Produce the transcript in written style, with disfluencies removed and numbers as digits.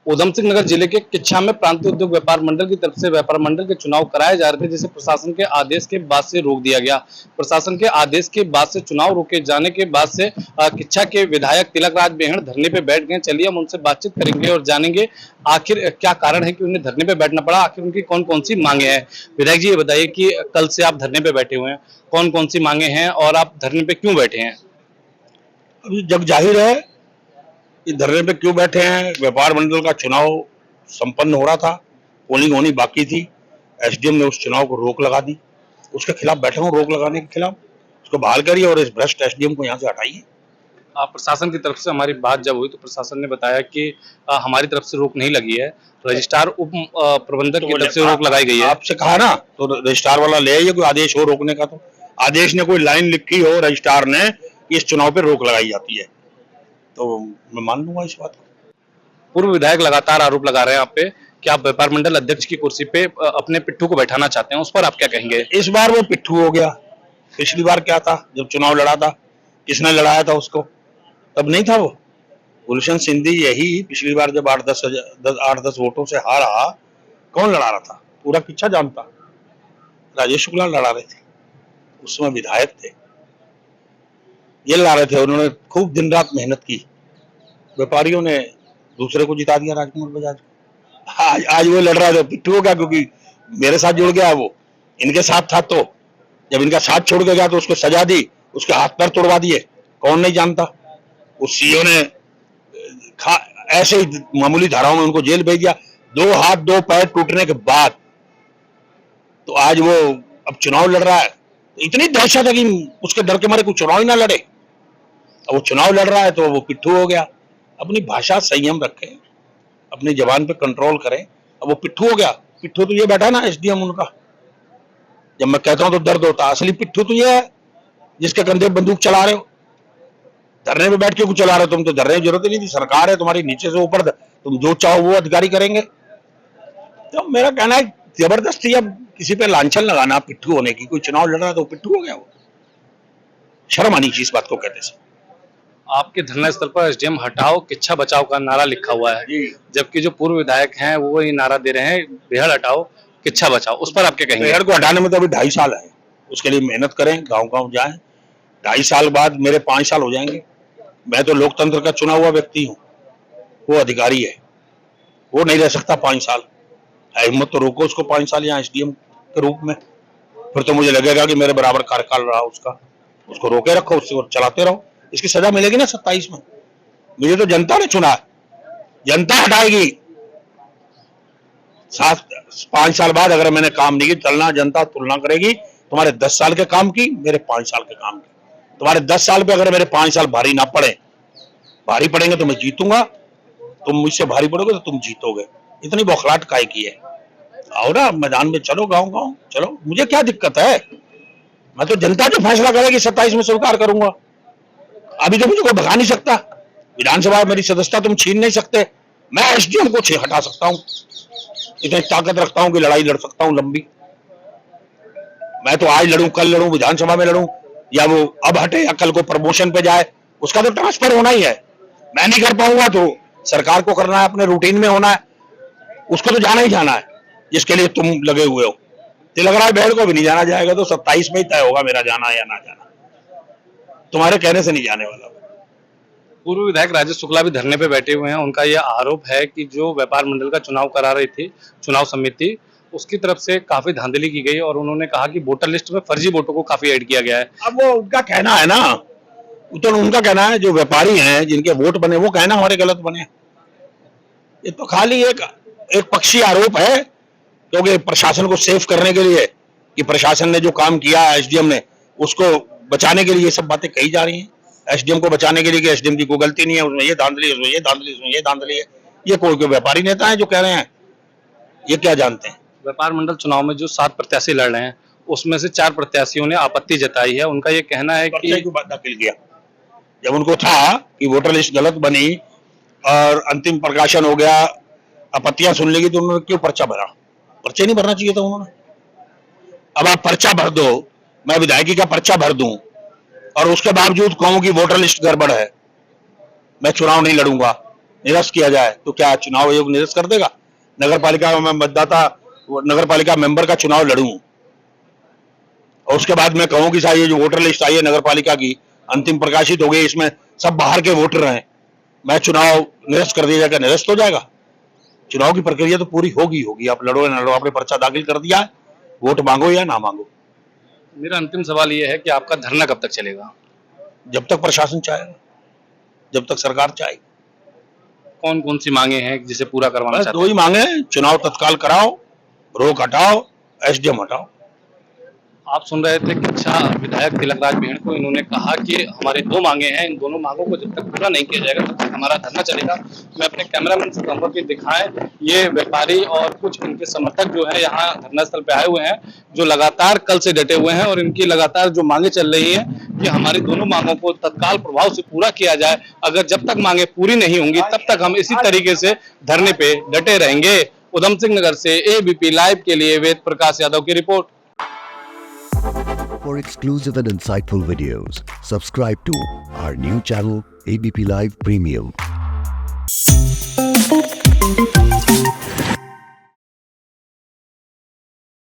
ऊधम सिंह नगर जिले के किच्छा में प्रांतीय उद्योग व्यापार मंडल की तरफ से व्यापार मंडल के चुनाव कराए जा रहे थे, जिसे प्रशासन के आदेश के बाद से रोक दिया गया। प्रशासन के आदेश के बाद से चुनाव रोके जाने के बाद से किच्छा के विधायक तिलक राज बेहड़ धरने पे बैठ गए। चलिए हम उनसे बातचीत करेंगे और जानेंगे आखिर क्या कारण है कि उन्हें धरने पे बैठना पड़ा, आखिर उनकी कौन कौन सी मांगे हैं। विधायक जी, ये बताइए कि कल से आप धरने पे बैठे हुए हैं, कौन कौन सी मांगे हैं और आप धरने पे क्यों बैठे हैं? अभी जग जाहिर है कि धरने पे क्यों बैठे हैं। व्यापार मंडल का चुनाव संपन्न हो रहा था, पोलिंग होनी बाकी थी। एसडीएम ने उस चुनाव को रोक लगा दी, उसके खिलाफ बैठे हूँ। रोक लगाने के खिलाफ उसको बहाल करिए और इस भ्रष्ट एसडीएम को यहाँ से हटाइए। प्रशासन की तरफ से हमारी बात जब हुई तो प्रशासन ने बताया कि हमारी तरफ से रोक नहीं लगी है, रजिस्ट्रार उप प्रबंधक की तरफ से रोक लगाई गई है। आपसे कहा ना, तो रजिस्ट्रार वाला ले आइए, कोई आदेश हो रोकने का। तो आदेश ने कोई लाइन लिखी हो रजिस्ट्रार ने कि इस चुनाव पे रोक लगाई जाती है, तो मैं मान लूंगा इस बात को। पूर्व विधायक लगातार आरोप लगा रहे हैं आप पे कि आप व्यापार मंडल अध्यक्ष की कुर्सी पे अपने पिट्ठू को बैठाना चाहते हैं, उस पर आप क्या कहेंगे? इस बार वो पिट्ठू हो गया। पिछली बार क्या था, जब चुनाव लड़ा था, किसने लड़ाया था उसको? तब नहीं था वो। गुलशन सिंधी यही पिछली बार जब 8-10 वोटों से हारा, कौन लड़ा रहा था? पूरा किच्छा जानता। राजेश शुक्ला लड़ा रहे थे, उस समय विधायक थे, ये लड़ा रहे थे। उन्होंने खूब दिन रात मेहनत की। व्यापारियों ने दूसरे को जिता दिया, राजकुमार बजाज को। आज वो लड़ रहा है, पिट्ठू हो गया, क्योंकि मेरे साथ जुड़ गया। वो इनके साथ था, तो जब इनका साथ छोड़ के गया तो उसको सजा दी, उसके हाथ पैर तोड़वा दिए। कौन नहीं जानता? उस सीओ ने ऐसे ही मामूली धाराओं में उनको जेल भेज दिया, 2 हाथ 2 पैर टूटने के बाद। तो आज वो अब चुनाव लड़ रहा है, तो इतनी दहशत है कि उसके डर के मारे कोई चुनाव ही ना लड़े। अब वो चुनाव लड़ रहा है तो वो पिट्ठू हो गया। अपनी भाषा संयम रखें, अपनी जबान पे कंट्रोल करें। अब वो पिट्ठू हो गया। पिट्ठू तो ये बैठा ना एसडीएम उनका। जब मैं कहता हूं तो दर्द होता है। असली पिट्ठू तो ये है जिसके कंधे बंदूक चला रहे हो। धरने पे बैठ के कुछ चला रहे हो? तुम तो धरने की जरूरत ही नहीं थी, सरकार है तुम्हारी नीचे से ऊपर, तुम जो चाहो वो अधिकारी करेंगे। तो मेरा कहना है, जबरदस्ती अब किसी पे लांछन लगाना पिट्ठू होने की। कोई चुनाव लड़ रहा है तो पिट्ठू हो गया वो। शर्म आनी चाहिए इस बात को कहते से। आपके धरना स्थल पर एसडीएम हटाओ किच्छा बचाओ का नारा लिखा हुआ है, जबकि जो पूर्व विधायक हैं वो ये नारा दे रहे हैं बेहड़ हटाओ किच्छा बचाओ, उस पर आप क्या कहेंगे? बेहड़ को हटाने में तो अभी 2.5 साल है। उसके लिए मेहनत करें, गांव गांव जाएं। 2.5 साल बाद मेरे 5 साल हो जाएंगे। मैं तो लोकतंत्र का चुना हुआ व्यक्ति हूँ, वो अधिकारी है, वो नहीं रह सकता 5 साल। हिम्मत तो रोको उसको 5 साल यहाँ एसडीएम के रूप में। फिर तो मुझे लगेगा कि मेरे बराबर कार्यकाल रहा उसका। उसको रोके रखो, उसको चलाते रहो। इसकी सजा मिलेगी ना 27 में। मुझे तो जनता ने चुना है, जनता हटाएगी। 5 साल बाद अगर मैंने काम नहीं किया, चलना जनता तुलना करेगी तुम्हारे 10 साल के काम की, मेरे 5 साल के काम की। तुम्हारे 10 साल पे अगर मेरे 5 साल भारी ना पड़े, भारी पड़ेंगे तो मैं जीतूंगा, तुम मुझसे भारी पड़ोगे तो तुम जीतोगे। इतनी बौखलाहट काय की है? आओ ना मैदान में, चलो गांव गांव चलो। मुझे क्या दिक्कत है? मैं तो जनता जो फैसला करेगी 27 में स्वीकार करूंगा। अभी तो मुझे कोई भगा नहीं सकता। विधानसभा मेरी सदस्यता तुम छीन नहीं सकते। मैं एसडीएम को हटा सकता हूँ, इतनी ताकत रखता हूँ कि लड़ाई लड़ सकता हूँ लंबी। मैं तो आज लड़ूं, कल लड़ूं, विधानसभा में लड़ूं, या वो अब हटे या कल को प्रमोशन पे जाए, उसका तो ट्रांसफर होना ही है। मैं नहीं कर पाऊंगा तो सरकार को करना है, अपने रूटीन में होना है, उसको तो जाना ही जाना है जिसके लिए तुम लगे हुए हो। तिलक राज बेहड़ को भी नहीं जाना जाएगा, तो 27 में ही तय होगा मेरा जाना या ना जाना। तुम्हारे कहने से नहीं जाने वाला। पूर्व विधायक राजेश शुक्ला भी धरने पे बैठे हुए हैं। उनका यह आरोप है कि जो व्यापार मंडल का चुनाव करा रही थी चुनाव समिति, उसकी तरफ से काफी धांधली की गई और उन्होंने कहा कि वोटर लिस्ट में फर्जी वोटों को काफी ऐड किया गया है। अब वो उनका कहना है ना, तो उनका कहना है। जो व्यापारी हैं जिनके वोट बने, वो कहना हमारे गलत बने। ये तो खाली एक पक्षी आरोप है, क्योंकि प्रशासन को सेफ करने के लिए, कि प्रशासन ने जो काम किया एसडीएम ने, उसको बचाने के लिए ये सब बातें कही जा रही हैं। एसडीएम को बचाने के लिए कि एसडीएम की कोई गलती नहीं है, उसमें ये धांधली, उसमें ये धांधली, उसमें ये धांधली है। ये कोई व्यापारी नेता है जो कह रहे हैं? ये क्या जानते हैं? व्यापार मंडल चुनाव में जो 7 प्रत्याशी लड़ रहे हैं, उसमें से 4 प्रत्याशियों ने आपत्ति जताई है। उनका ये कहना है कि दाखिल किया जब उनको था कि वोटर लिस्ट गलत बनी और अंतिम प्रकाशन हो गया, आपत्तियां सुन लेगी, तो उन्होंने क्यों पर्चा भरा? पर्चे नहीं भरना चाहिए था उन्होंने। अब आप पर्चा भर दो, मैं विधायकी का पर्चा भर दूं और उसके बावजूद कहूं कि वोटर लिस्ट गड़बड़ है, मैं चुनाव नहीं लड़ूंगा, निरस्त किया जाए तो क्या चुनाव आयोग निरस्त कर देगा? नगर पालिका में मतदाता, नगर पालिका मेंबर का चुनाव लड़ूं और उसके बाद मैं कहूं कि साहब ये जो वोटर लिस्ट आई है नगर पालिका की अंतिम प्रकाशित हो गई, इसमें सब बाहर के वोटर हैं, मैं चुनाव निरस्त कर दिया जाएगा, निरस्त हो जाएगा? चुनाव की प्रक्रिया तो पूरी होगी। आप लड़ो या ना लड़ो, आपने पर्चा दाखिल कर दिया है, वोट मांगो या ना मांगो। मेरा अंतिम सवाल ये है कि आपका धरना कब तक चलेगा? जब तक प्रशासन चाहेगा, जब तक सरकार चाहे। कौन कौन सी मांगे हैं जिसे पूरा करवाना बस चाहते दो ही मांगे, चुनाव तत्काल कराओ, रोक हटाओ, एसडीएम हटाओ। आप सुन रहे थे किच्छा विधायक तिलकराज भेड़ को। इन्होंने कहा कि हमारे दो मांगे हैं, इन दोनों मांगों को जब तक पूरा नहीं किया जाएगा तब तक हमारा धरना चलेगा। मैं अपने कैमरामैन से कहूंगा कि दिखाएं, ये व्यापारी और कुछ इनके समर्थक जो है यहाँ धरना स्थल पे आए हुए हैं, जो लगातार कल से डटे हुए हैं और इनकी लगातार जो मांगे चल रही है कि हमारी दोनों मांगों को तत्काल प्रभाव से पूरा किया जाए। अगर जब तक मांगे पूरी नहीं होंगी तब तक हम इसी तरीके से धरने पे डटे रहेंगे। उधम सिंह नगर से एबीपी लाइव के लिए वेद प्रकाश यादव की report. For exclusive and insightful videos, subscribe to our new channel ABP Live Premium.